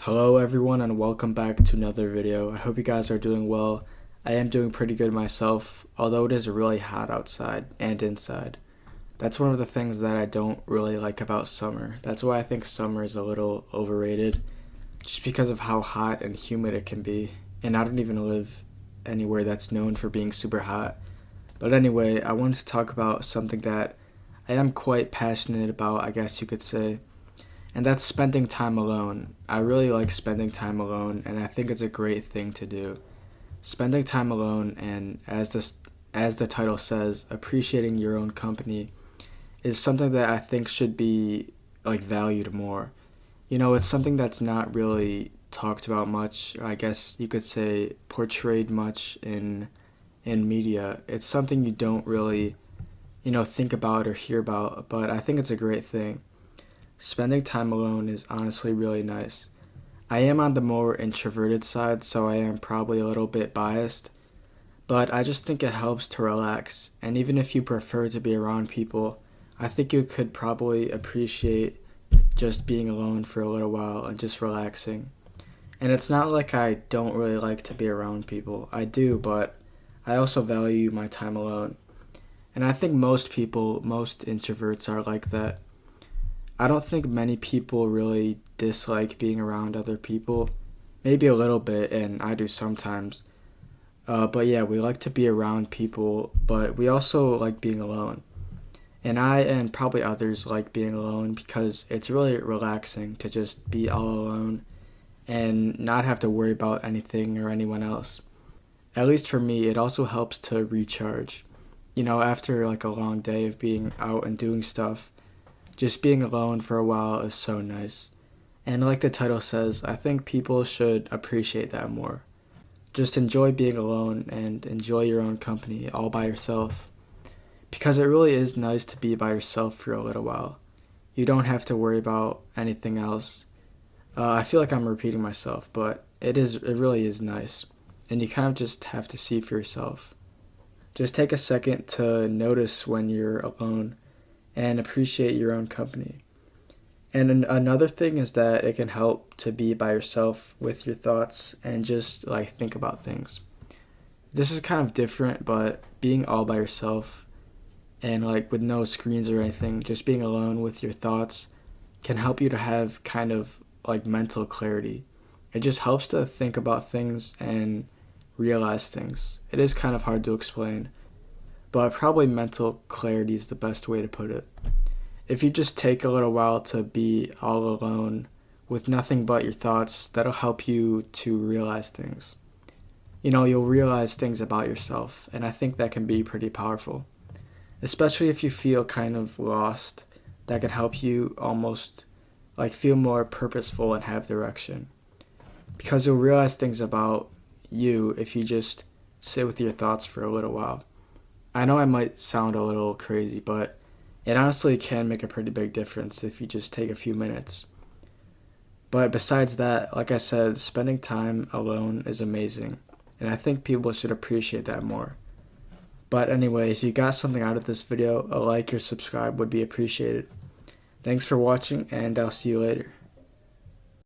Hello everyone and welcome back to another video. I hope you guys are doing well. I am doing pretty good myself, although it is really hot outside and inside. That's one of the things that I don't really like about summer. That's why I think summer is a little overrated, just because of how hot and humid it can be. And I don't even live anywhere that's known for being super hot. But anyway, I wanted to talk about something that I am quite passionate about, I guess you could say. And that's spending time alone. I really like spending time alone, and I think it's a great thing to do. Spending time alone, and as the title says, appreciating your own company, is something that I think should be valued more. You know, it's something that's not really talked about much. I guess you could say portrayed much in media. It's something you don't really, think about or hear about, but I think it's a great thing. Spending time alone is honestly really nice. I am on the more introverted side, so I am probably a little bit biased, but I just think it helps to relax, and even if you prefer to be around people, I think you could probably appreciate just being alone for a little while and just relaxing. And it's not like I don't really like to be around people. I do, but I also value my time alone. And I think most introverts are like that. I don't think many people really dislike being around other people. Maybe a little bit, and I do sometimes. But yeah, we like to be around people, but we also like being alone. And I and probably others like being alone because it's really relaxing to just be all alone and not have to worry about anything or anyone else. At least for me, it also helps to recharge. After a long day of being out and doing stuff, just being alone for a while is so nice. And like the title says, I think people should appreciate that more. Just enjoy being alone and enjoy your own company all by yourself. Because it really is nice to be by yourself for a little while. You don't have to worry about anything else. I feel like I'm repeating myself, but it really is nice. And you kind of just have to see for yourself. Just take a second to notice when you're alone and appreciate your own company. And another thing is that it can help to be by yourself with your thoughts and just think about things. This is kind of different, but being all by yourself and with no screens or anything, just being alone with your thoughts can help you to have kind of mental clarity. It just helps to think about things and realize things. It is kind of hard to explain, but probably mental clarity is the best way to put it. If you just take a little while to be all alone with nothing but your thoughts, that'll help you to realize things. You'll realize things about yourself, and I think that can be pretty powerful. Especially if you feel kind of lost, that can help you almost feel more purposeful and have direction. Because you'll realize things about you if you just sit with your thoughts for a little while. I know I might sound a little crazy, but it honestly can make a pretty big difference if you just take a few minutes. But besides that, like I said, spending time alone is amazing, and I think people should appreciate that more. But anyway, if you got something out of this video, a like or subscribe would be appreciated. Thanks for watching, and I'll see you later.